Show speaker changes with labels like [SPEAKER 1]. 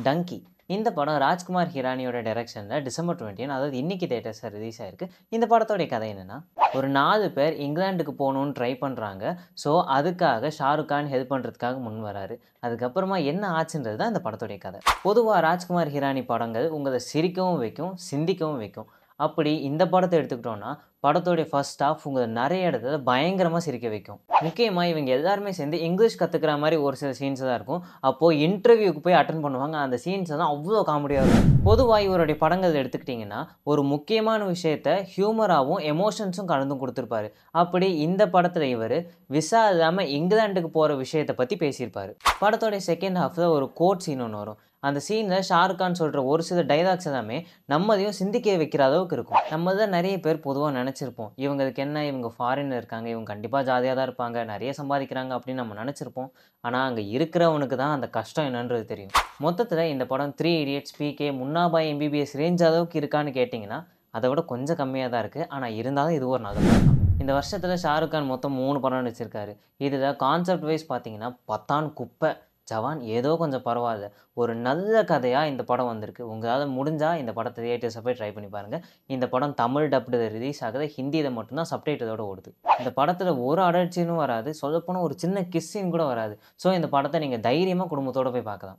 [SPEAKER 1] டங்கி இந்த படம் ராஜ்குமார் ஹிரானியோட டைரக்ஷனில் டிசம்பர் 20 அதாவது இன்னைக்கு தேட்டர்ஸில் ரிலீஸ் ஆயிருக்கு. இந்த படத்தோடைய கதை என்னென்னா, ஒரு 4 பேர் இங்கிலாந்துக்கு போகணுன்னு ட்ரை பண்ணுறாங்க. ஸோ அதுக்காக ஷாருக் கான் ஹெல்ப் பண்ணுறதுக்காக முன் வராரு. அதுக்கப்புறமா என்ன ஆச்சுன்றது தான் இந்த படத்தோடைய கதை. பொதுவாக ராஜ்குமார் ஹிரானி படங்கள் உங்களை சிரிக்கவும் வைக்கும், சிந்திக்கவும் வைக்கும். அப்படி இந்த படத்தை எடுத்துக்கிட்டோன்னா, படத்தோடைய ஃபர்ஸ்ட் ஹாஃப் உங்களை நிறைய இடத்துல பயங்கரமாக சிரிக்க வைக்கும். முக்கியமாக இவங்க எல்லாருமே சேர்ந்து இங்கிலீஷ் கற்றுக்கிற மாதிரி ஒரு சில சீன்ஸ் தான் இருக்கும். அப்போது இன்டர்வியூக்கு போய் அட்டன் பண்ணுவாங்க. அந்த சீன்ஸ் தான் அவ்வளோ காமெடியாக இருக்கும். பொதுவாக இவருடைய படங்கள் எடுத்துக்கிட்டிங்கன்னா, ஒரு முக்கியமான விஷயத்த ஹியூமராகவும் எமோஷன்ஸும் கலந்தும் கொடுத்துருப்பாரு. அப்படி இந்த படத்தில் இவர் விசா இல்லாமல் இங்கிலாந்துக்கு போகிற விஷயத்தை பற்றி பேசியிருப்பார். படத்தோடைய செகண்ட் ஹாஃபில் ஒரு கோட் சீன் ஒன்று வரும். அந்த சீனில் ஷாருக் கான் சொல்கிற ஒரு சில டைலாக்ஸ் எல்லாமே நம்மளையும் சிந்திக்க வைக்கிற அளவுக்கு இருக்கும். நம்ம தான் நிறைய பேர் பொதுவாக நினச்சிருப்போம், இவங்களுக்கு என்ன, இவங்க ஃபாரினில் இருக்காங்க, இவங்க கண்டிப்பாக ஜாலியாக தான் இருப்பாங்க, நிறைய சம்பாதிக்கிறாங்க அப்படின்னு நம்ம நினச்சிருப்போம். ஆனால் அங்கே இருக்கிறவனுக்கு தான் அந்த கஷ்டம் என்னன்றது தெரியும். மொத்தத்தில் இந்த படம் 3 Idiots, PK, முன்னா பாய் MBBS ரேஞ்ச் அளவுக்கு இருக்கான்னு கேட்டிங்கன்னா அதை விட கொஞ்சம் கம்மியாக தான் இருக்குது. ஆனால் இருந்தாலும் இது ஒரு நல்ல படம் தான். இந்த வருஷத்தில் ஷாருக் கான் மொத்தம் 3 படம் நடிச்சிருக்காரு. இதில் கான்செப்ட் வைஸ் பார்த்தீங்கன்னா பத்தான் குப்பை, ஜவான் ஏதோ கொஞ்சம் பரவாயில்ல. ஒரு நல்ல கதையாக இந்த படம் வந்திருக்கு. உங்களால் முடிஞ்சால் இந்த படத்தை தியேட்டர்ஸை போய் ட்ரை பண்ணி பாருங்கள். இந்த படம் தமிழ் டப்டு ரிலீஸ் ஆகுது. ஹிந்தியில் மட்டும்தான் சப்டைட்டிலோடு ஓடுது. இந்த படத்தில் ஒரு அடல்ட் சீனும் வராது. சொல்லப்போனால் ஒரு சின்ன கிஸ் சீன் கூட வராது. ஸோ இந்த படத்தை நீங்கள் தைரியமாக குடும்பத்தோடு போய் பார்க்கலாம்.